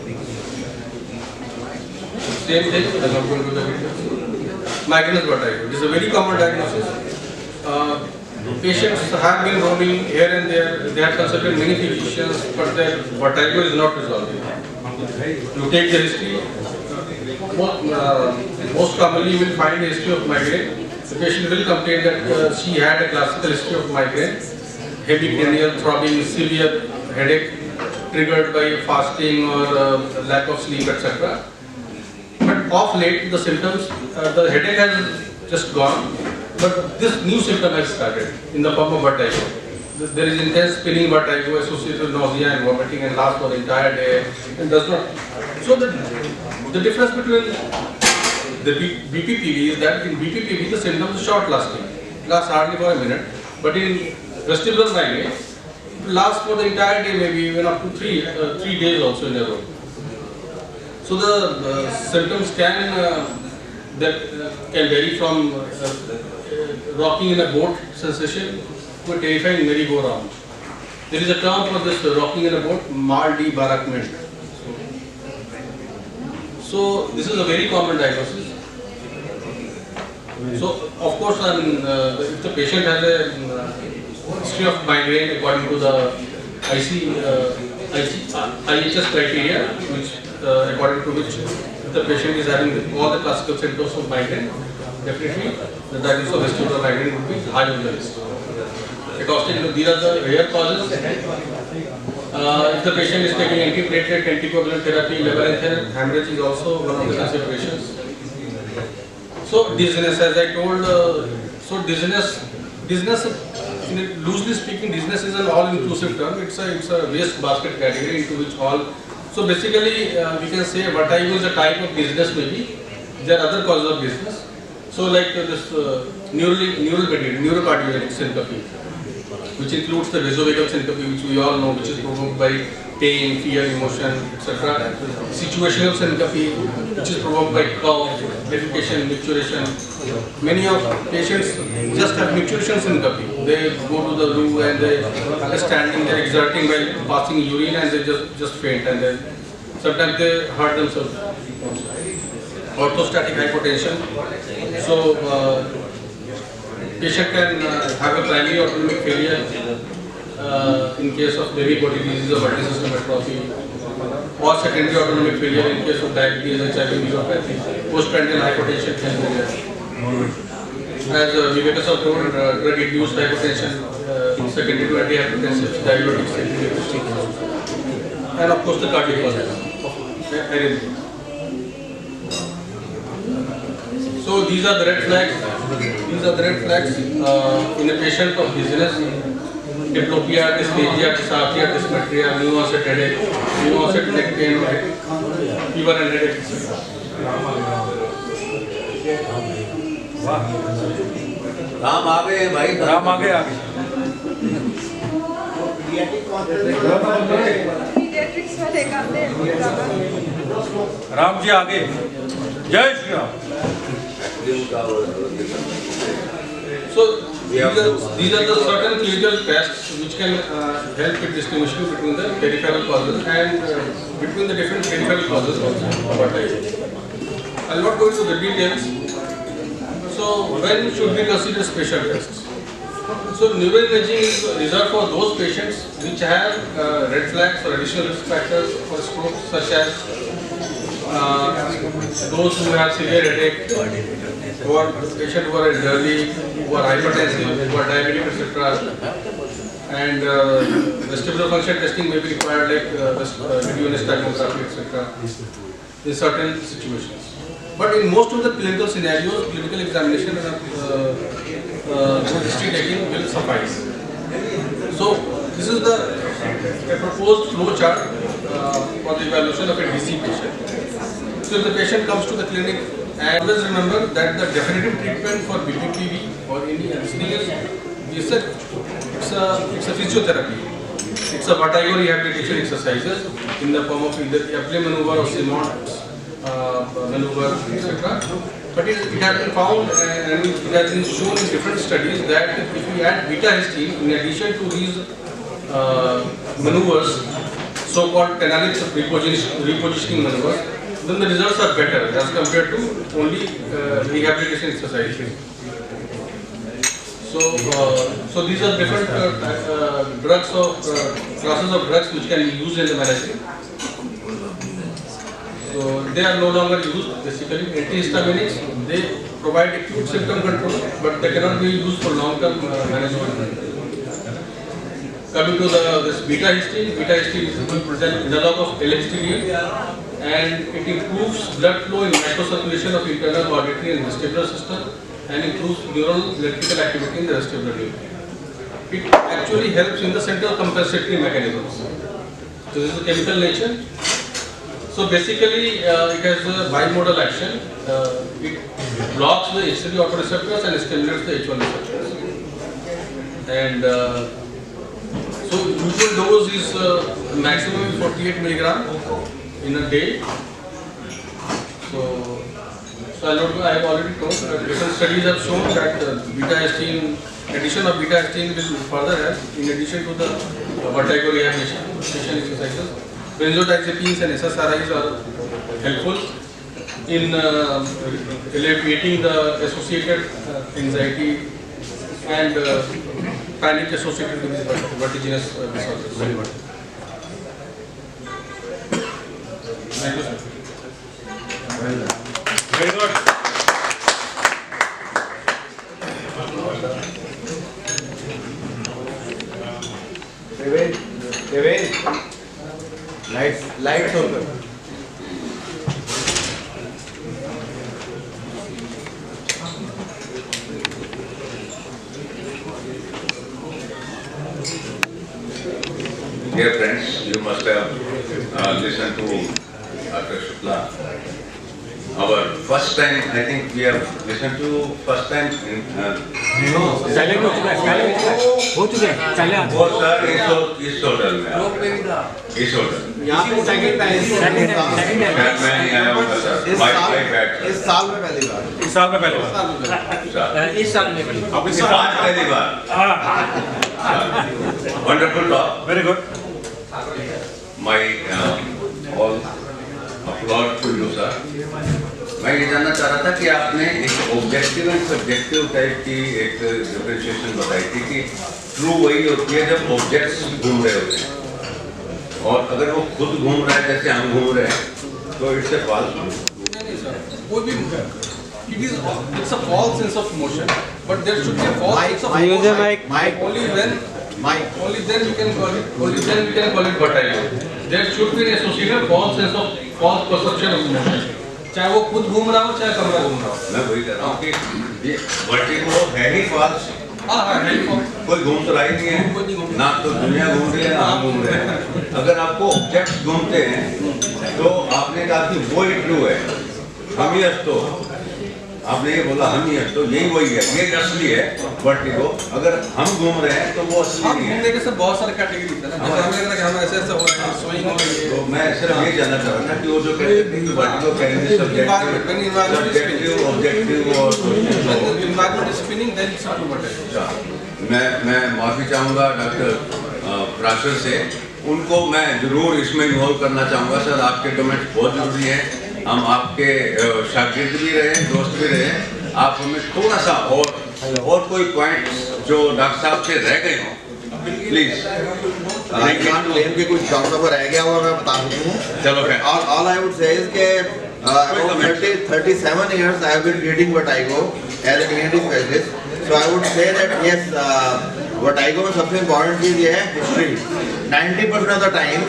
[SPEAKER 6] Same thing, I am not going to the details. Migraine vertigo. It is a very common diagnosis. Patients have been roaming here and there. They have consulted many physicians, but their vertigo is not resolving. You take the history. Most commonly, you will find a history of migraine. The patient will complain that she had a classical history of migraine, heavy cranial throbbing, severe headache triggered by fasting or lack of sleep, etc. But of late, the symptoms, the headache has just gone, but this new symptom has started in the form of vertigo. There is intense spinning vertigo associated with nausea and vomiting and lasts for the entire day and does not. So the difference between the BPPV is that in BPPV the symptoms are short lasting, lasts hardly for a minute, but in vestibular migraine it lasts for the entire day, maybe even up to 3 days also in a row. So the symptoms can vary from rocking in a boat sensation to a terrifying merry-go-round. There is a term for this rocking in a boat, mal de barraquement. So this is a very common diagnosis. So of course, if the patient has a history of migraine according to the IHS criteria, which according to which the patient is having all the classical symptoms of migraine, definitely the diagnosis of vestibular migraine would be high on the list. Acoustic, these are the rare causes. If the patient is taking antiplatelet, anticoagulant therapy, levoranthin, hemorrhage is also one of the considerations. So dizziness, as I told, so dizziness, loosely speaking, dizziness is an all-inclusive term. It's a waste basket category into which all. So basically, we can say vertigo is a type of dizziness maybe. There are other causes of dizziness. So like this neurocardiogenic syncope, which includes the vasovagal syncope, which we all know, which is provoked by pain, fear, emotion, etc. Situational syncope, which is provoked by cough, defecation, micturition. Many of patients just have micturition syncope. They go to the loo and they are standing there exerting while passing urine and they just faint, and then sometimes they hurt themselves. Orthostatic hypotension. So patient can have a primary autonomic failure in case of Lewy body disease or multisystem atrophy, or secondary autonomic failure in case of diabetes, HIV, neuropathy. Postprandial hypotension can be there. As Viveka sir told, drug-induced hypotension, secondary to antihypertensive, diuretics, and of course the cardiac causes of arrhythmia. So these are the red flags. These are the red flags in a patient of dizziness, diplopia, dysphagia, dysarthria, dysmetria, new onset headache, new onset neck pain, fever and headache, etc.
[SPEAKER 1] Ram आ गए भाई,
[SPEAKER 3] राम आ गए राम जी आगे। जय Shri Ram.
[SPEAKER 6] So these are the certain clinical tests which can help in distinguishing between the peripheral causes and between the different peripheral causes also. I'll not go into the details. So when should we consider special tests? So neuroimaging is reserved for those patients which have red flags or additional risk factors for stroke, such as those who have severe headache, or patients who are elderly, who are hypertensive, who are diabetic, etc. And vestibular function testing may be required, like video nystagmography, etc. in certain situations. But in most of the clinical scenarios, clinical examination and history taking will suffice. So this is the proposed flow chart for the evaluation of a DC patient. So if the patient comes to the clinic, and always remember that the definitive treatment for BPPV or any anesthesia is it's a physiotherapy. It's a vertigo rehabilitation exercises in the form of either the Apley maneuver or Simon's maneuver, etc. But it has been found and it has been shown in different studies that if we add beta-histine in addition to these maneuvers, so-called canalic repositioning maneuvers, then the results are better as compared to only rehabilitation exercises. So these are different drugs of classes of drugs which can be used in the management. So they are no longer used. Basically, antihistaminics, they provide acute symptom control, but they cannot be used for long-term management. Coming to this beta-histine is analog of LHTDL, and it improves blood flow in microcirculation of internal auditory and vestibular system, and improves neural electrical activity in the vestibular neuron. It actually helps in the central compensatory mechanisms. So this is the chemical nature. So basically, it has a bimodal action. It blocks the H3 autoreceptors and stimulates the H1 receptors. And so usual dose is maximum 48 milligram in a day. So I have already told that different studies have shown that addition of beta-histine will further help in addition to the vertigo rehabilitation exercises. Benzodiazepines and SSRIs are helpful in alleviating the associated anxiety and panic associated with vertiginous disorders. Thank you, sir.
[SPEAKER 3] Very good.
[SPEAKER 2] Lights open.
[SPEAKER 1] must have listened to Dr. Shukla. Our first time, I think we have listened to first time in
[SPEAKER 7] हो चुके हैं पहले
[SPEAKER 1] वो sir इस hotel में इस hotel
[SPEAKER 2] यहाँ पे सेकंड टाइम
[SPEAKER 1] मैं नहीं आया हूँ सर
[SPEAKER 2] इस साल में पहली बार
[SPEAKER 7] इस साल में पहले
[SPEAKER 4] इस साल में पहले
[SPEAKER 1] आज पहली बार wonderful talk
[SPEAKER 7] very good
[SPEAKER 1] my all applaud to you sir. मैं ये जानना चाह रहा था कि आपने एक ऑब्जेक्टिव एंड सब्जेक्टिव टाइप की एक डिफरेंशिएशन बताई थी कि ट्रू वही होती है जब ऑब्जेक्ट्स घूम रहे होते हैं और अगर वो खुद घूम रहा है जैसे हम घूम रहे हैं तो इट्स ए फॉल्स।
[SPEAKER 6] कोई भी it's a false sense of motion, but there should be a false sense of motion. Only then we can call it vertigo. There should be an associated false sense of false perception of motion. चाहे वो खुद घूम रहा हो चाहे कमरा घूम रहा हो।
[SPEAKER 1] मैं वही कह रहा हूँ कि ये वर्टिगो है ही फॉल्स।
[SPEAKER 6] हाँ है ही false।
[SPEAKER 1] कोई घूम तो रहा ही नहीं है, ना तो दुनिया घूम रही है ना हम घूम रहे हैं। अगर आपको ऑब्जेक्ट्स घूमते हैं तो आपने कहा कि वो ही ट्रू है, हम ही तो आपने ये बोला हम ही तो यही वही है, ये असली है वर्टिगो। अगर हम घूम रहे हैं तो वो असली नहीं है।
[SPEAKER 6] घूमने के सब बहुत सारे कैटेगरी है ना, जैसे हमें लगता है कि हम ऐसे हो रहे हैं, स्विंग हो रही है।
[SPEAKER 1] तो मैं सिर्फ ये जानना चाह रहा था कि वो जो कहते हैं कि vertigo can be subjective objective और
[SPEAKER 6] environment is spinning, then it's not vertigo.
[SPEAKER 1] मैं माफी चाहूँगा डॉक्टर प्राशर से, उनको मैं जरूर इसमें इन्वॉल्व करना चाहूँगा। सर आपके कमेंट्स बहुत जरूरी हैं, हम आपके शागिर्द भी रहे दोस्त भी रहे। आप हमें थोड़ा सा और कोई पॉइंट जो डॉक्टर साहब से रह गए हों प्लीज।
[SPEAKER 8] क्लेम के कुछ डॉक्टर को रह गया हुआ मैं बता दूँ।
[SPEAKER 1] चलो
[SPEAKER 8] all I would say is कि about 37 years I have been treating vertigo as a community specialist. So I would say that yes, vertigo में सबसे important चीज ये है history. 90% of the time,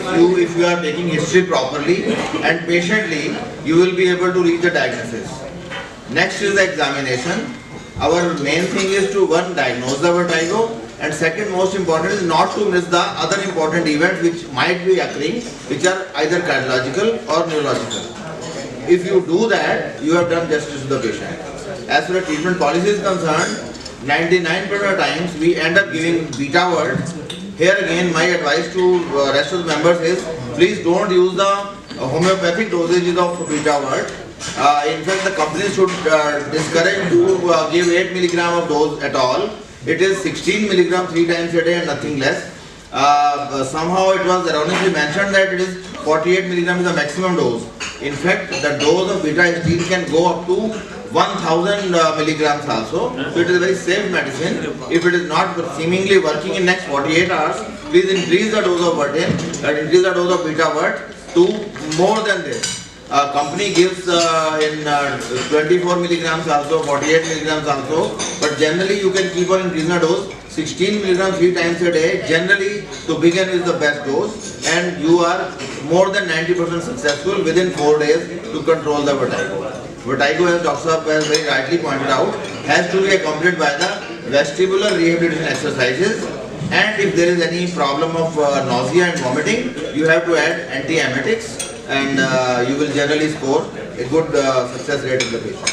[SPEAKER 8] if you are taking history properly and patiently, you will be able to reach the diagnosis. Next is the examination. Our main thing is to one, diagnose the vertigo, and second most important is not to miss the other important events which might be occurring, which are either cardiological or neurological. If you do that, you have done justice to the patient. As far as treatment policy is concerned, 99% of times we end up giving beta word. Here again, my advice to rest of the members is, please don't use the homeopathic dosages of beta word. In fact, the companies should discourage to give 8 milligram of dose at all. It is 16 milligram 3 times a day and nothing less. Somehow it was erroneously mentioned that it is 48 milligram is the maximum dose. In fact, the dose of beta histine can go up to 1000 milligrams also. So it is a very safe medicine. If it is not seemingly working in next 48 hours, please increase the dose of vertin and increase the dose of beta vert to more than this. Company gives in 24 milligrams also, 48 milligrams also, but generally you can keep on increasing the dose. 16 milligrams 3 times a day, generally to begin is the best dose, and you are more than 90% successful within 4 days to control the vertigo. Vertigo, as Dr. Saab has very rightly pointed out, has to be accompanied by the vestibular rehabilitation exercises, and if there is any problem of nausea and vomiting, you have to add antiemetics, and you will generally score a good success rate in the patient.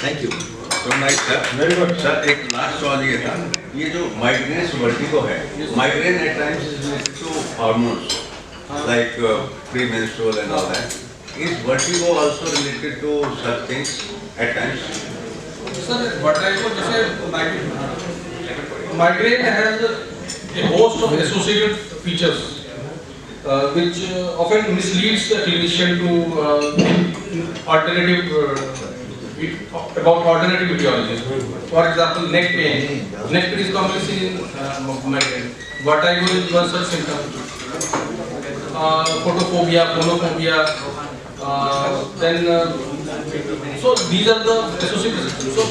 [SPEAKER 8] Thank you.
[SPEAKER 1] तो nice sir, very good sir. एक last सवाल ये था, ये जो migraine vertigo है, migraine at times is related to hormones like premenstrual and all that. Is vertigo also related to such things at times?
[SPEAKER 6] Sir, vertigo जैसे migraine has a host of associated features which often misleads the clinician to alternative about alternative etiology. For example, neck pain. Neck pain is commonly seen in migraine. Vertigo is one such symptom. Photophobia, phonophobia. So these are the associated symptoms. So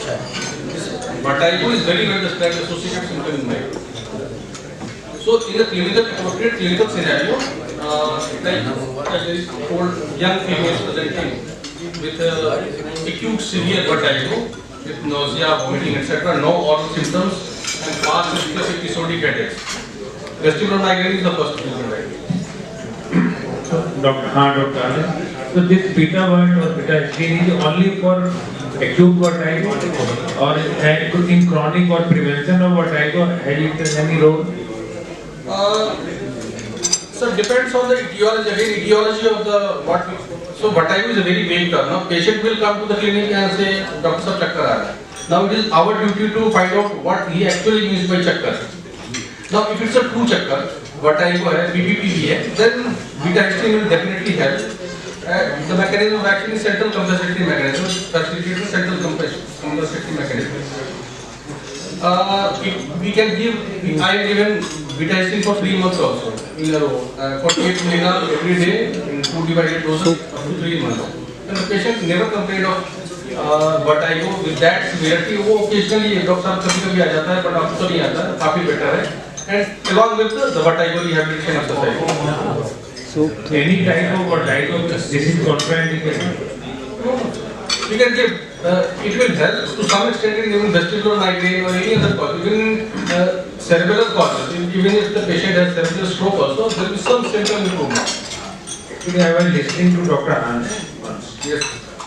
[SPEAKER 6] vertigo is very well described associated symptom in migraine. So in the appropriate clinical scenario, like there is told young females presenting with acute severe vertigo with nausea, vomiting, etc., no oral symptoms, and fast episodic headaches. Vestibular migraine is the first treatment.
[SPEAKER 5] Dr. Anand. So this beta 1 or beta hysteria is only for acute vertigo or in chronic or prevention of vertigo, has it any role?
[SPEAKER 6] So it depends on the etiology. Again, etiology of the what. So vertigo is a very vague term. Now patient will come to the clinic and say, Doctor Sahab, chakkar aa raha hai. Now it is our duty to find out what he actually means by chakkar. Now if it's a true chakkar, vertigo hai, BPPV hai, then beta hysteria will definitely help. The mechanism of action is central compensatory mechanism, facilitated central compensatory mechanism. We can give, I have given beta hysteria for 3 months also in a row, 48 mg every day in 2 divided doses up to 3 months. And the patient never complained of vertigo with that severity. वो occasionally doctor साहब कभी-कभी आ जाता है, but अब तो नहीं आता, काफी better है. And along with the vertigo rehabilitation exercise.
[SPEAKER 5] So any type of vertigo, this is contraindicated.
[SPEAKER 6] We can give, it will help to some extent in even vestibular migraine or any other cause, even cerebral causes. Even if the patient has cerebral stroke also, there will be some symptom improvement.
[SPEAKER 5] Actually, I was listening to Dr. Anand once.
[SPEAKER 6] Yes.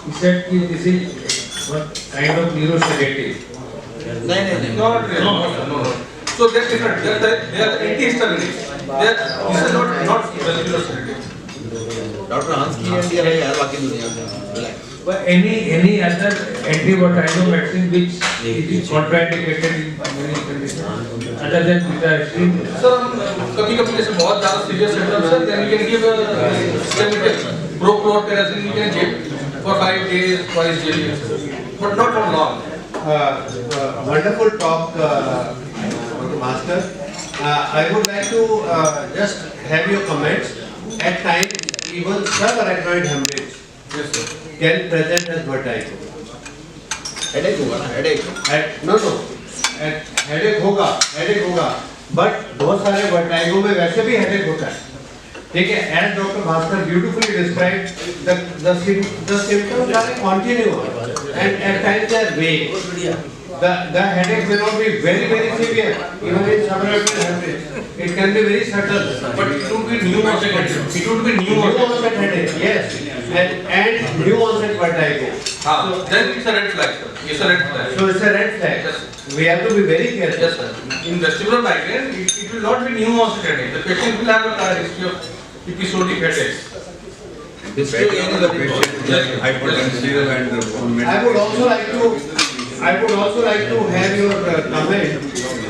[SPEAKER 5] He said that this is one kind of neurosedative.
[SPEAKER 6] Not really. No. So they are different. They are antihistaminics. This is not vestibular sedative.
[SPEAKER 8] Doctor हंस की India है यार बाकी दुनिया में relax.
[SPEAKER 5] But any other anti-vertigo vaccine which is contraindicated in many conditions other than beta hysteria?
[SPEAKER 6] Sir, कभी-कभी जैसे बहुत ज़्यादा serious symptoms है, then we can give Cmes, prochlorperazine we can give for 5 days, twice daily, but not for long.
[SPEAKER 2] Wonderful talk, Dr. Bhaskar. I would like to just have your comments. At times, even subarachnoid hemorrhage can present as vertigo.
[SPEAKER 8] Headache होगा ना headache.
[SPEAKER 2] No. Headache होगा. But बहुत सारे vertigo में वैसे भी headache होता है. ठीक है. As Dr. Bhaskar beautifully described, the symptoms are continuous and at times they are vague. The headache may not be very severe. Even in subarachnoid hemorrhage, it can be very subtle.
[SPEAKER 6] But it would be new onset headache. It would be new
[SPEAKER 2] onset headache, yes, and new onset vertigo.
[SPEAKER 6] So then it's a red flag, sir. It's a red flag.
[SPEAKER 2] So it's a red flag.
[SPEAKER 6] Yes.
[SPEAKER 2] We have to be very careful.
[SPEAKER 6] Yes, sir. In vestibular migraine, it will not be new onset headache. The patient will have a prior history of episodic headaches.
[SPEAKER 1] Depending on the patient, like hypertensive and
[SPEAKER 2] I would also like to have your comment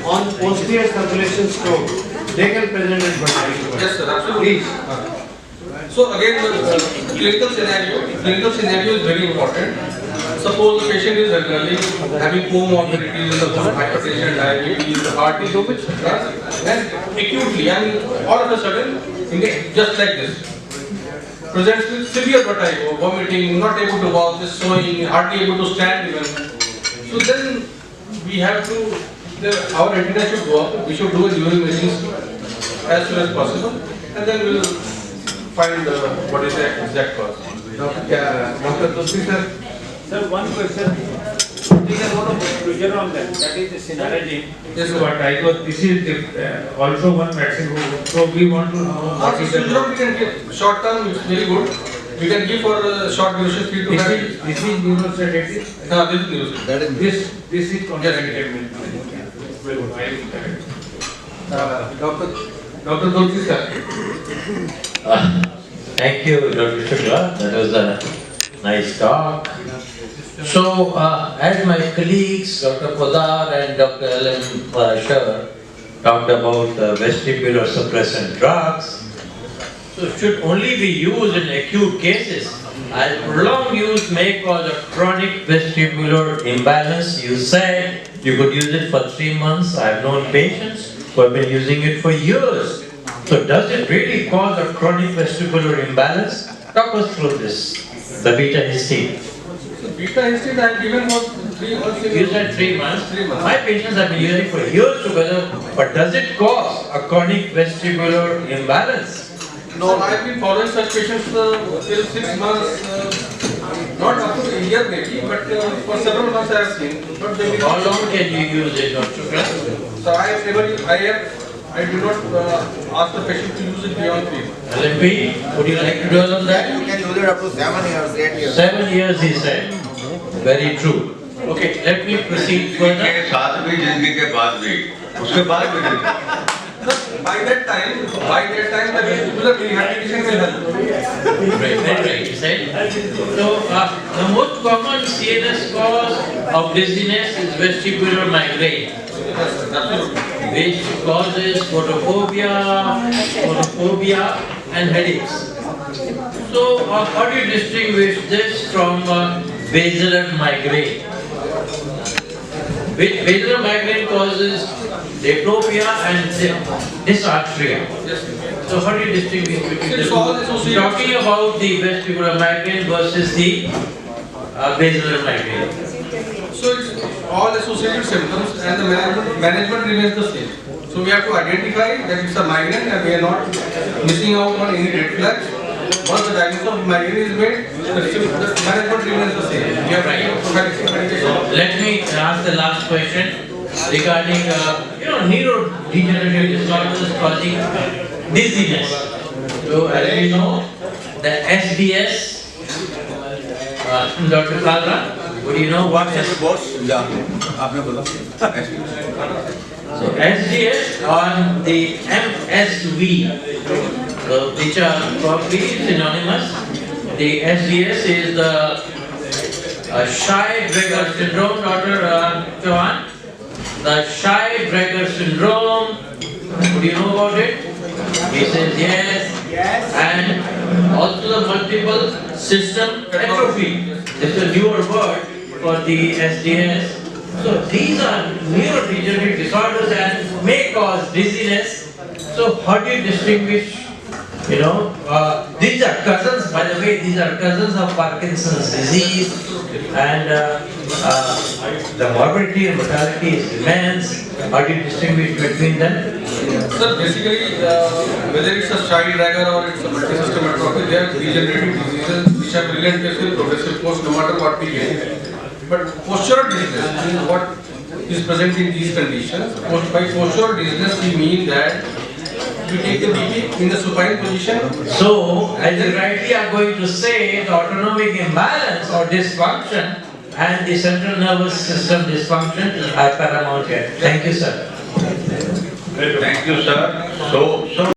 [SPEAKER 2] on posterior circulation stroke. They can present as vertigo.
[SPEAKER 6] Yes, sir. Absolutely.
[SPEAKER 2] Please.
[SPEAKER 6] So again, the clinical scenario is very important. Suppose the patient is regularly having comorbidities in the form of hypertension, diabetes, heart disease, and acutely, all of a sudden, just like this, presents with severe vertigo, vomiting, not able to walk, just swaying, hardly able to stand even. So then we have to, our antenna should go up, we should do a neuroimaging as soon as possible, and then we will find what is the exact cause.
[SPEAKER 2] Dr. Tulsi sir.
[SPEAKER 7] Sir, one question. There is a lot of procedure on that. That is the synergy.
[SPEAKER 6] Yes, sir.
[SPEAKER 5] Vertigo. This is also one vaccine. So we want to know what is the.
[SPEAKER 6] Syndrome we can give short term, it's very good. We can give for short duration 3 to 5 days.
[SPEAKER 5] This is neurosedative.
[SPEAKER 6] This is neurosedative.
[SPEAKER 8] That is
[SPEAKER 5] This is contraindicated.
[SPEAKER 2] Dr. Tulsi sir.
[SPEAKER 4] Thank you, Dr. Shukla. That was a nice talk. So, as my colleagues, Dr. Podar and Dr. L.M. Parashar talked about vestibular suppressant drugs, so it should only be used in acute cases. As prolonged use may cause a chronic vestibular imbalance. You said you could use it for 3 months. I have known patients who have been using it for years. So does it really cause a chronic vestibular imbalance? Talk us through this, the beta hysteria.
[SPEAKER 6] So beta hysteria I have given for 3 months.
[SPEAKER 4] You said 3 months.
[SPEAKER 6] 3 months.
[SPEAKER 4] My patients have been using it for years together, but does it cause a chronic vestibular imbalance?
[SPEAKER 6] No, I have been following such patients till 6 months, not up to a year maybe, but for several months I have seen. But they
[SPEAKER 4] How long can you use it, Dr. Shukla?
[SPEAKER 6] So I have I do not ask the patient to use it beyond 3 months.
[SPEAKER 4] LMP, would you like to dwell on that?
[SPEAKER 8] You can use it up to 7 years, 8 years.
[SPEAKER 4] 7 years he said. Very true. Okay, let me proceed further.
[SPEAKER 1] के साथ भी जिंदगी के बाद भी उसके बाद भी नहीं।
[SPEAKER 6] By that time, the vestibular rehabilitation will help.
[SPEAKER 4] Right, you said. So, the most common CNS cause of dizziness is vestibular migraine, which causes photophobia and headaches. So, how do you distinguish this from basilar migraine? Basilar migraine causes diplopia and dysarthria. So how do you distinguish between the
[SPEAKER 6] It's all
[SPEAKER 4] two?
[SPEAKER 6] associated.
[SPEAKER 4] Talking about the vestibular migraine versus the basilar migraine.
[SPEAKER 6] So it's all associated symptoms and the management remains the same. So we have to identify that it's a migraine and we are not missing out on any red flags. Once the diagnosis of migraine is made, the management remains the same. We have
[SPEAKER 4] So let me ask the last question regarding neurodegenerative disorders causing dizziness. So as we know, the SDS, Dr. Kalra, would you know what is?
[SPEAKER 1] आपने बोला
[SPEAKER 4] So SDS on the MSV, which are probably synonymous. The SDS is the Shy-Drager syndrome, Dr. Chauhan. The Shy-Drager syndrome, would you know about it? He says yes. And also the multiple system atrophy. This is a newer word for the SDS. So these are neurodegenerative disorders and may cause dizziness. So how do you distinguish? These are cousins, by the way, these are cousins of Parkinson's disease, and the morbidity and mortality is immense. How do you distinguish between them?
[SPEAKER 6] So basically, whether it's a Shy-Drager or it's a multi-system atrophy, they are degenerative diseases which have relentlessly progressive course no matter what we get. But postural dizziness is what is present in these conditions. By postural dizziness, we mean that you take the BP in the supine position.
[SPEAKER 4] So, as you rightly are going to say, the autonomic imbalance or dysfunction and the central nervous system dysfunction are paramount here. Thank you, sir.
[SPEAKER 1] Thank you, sir. So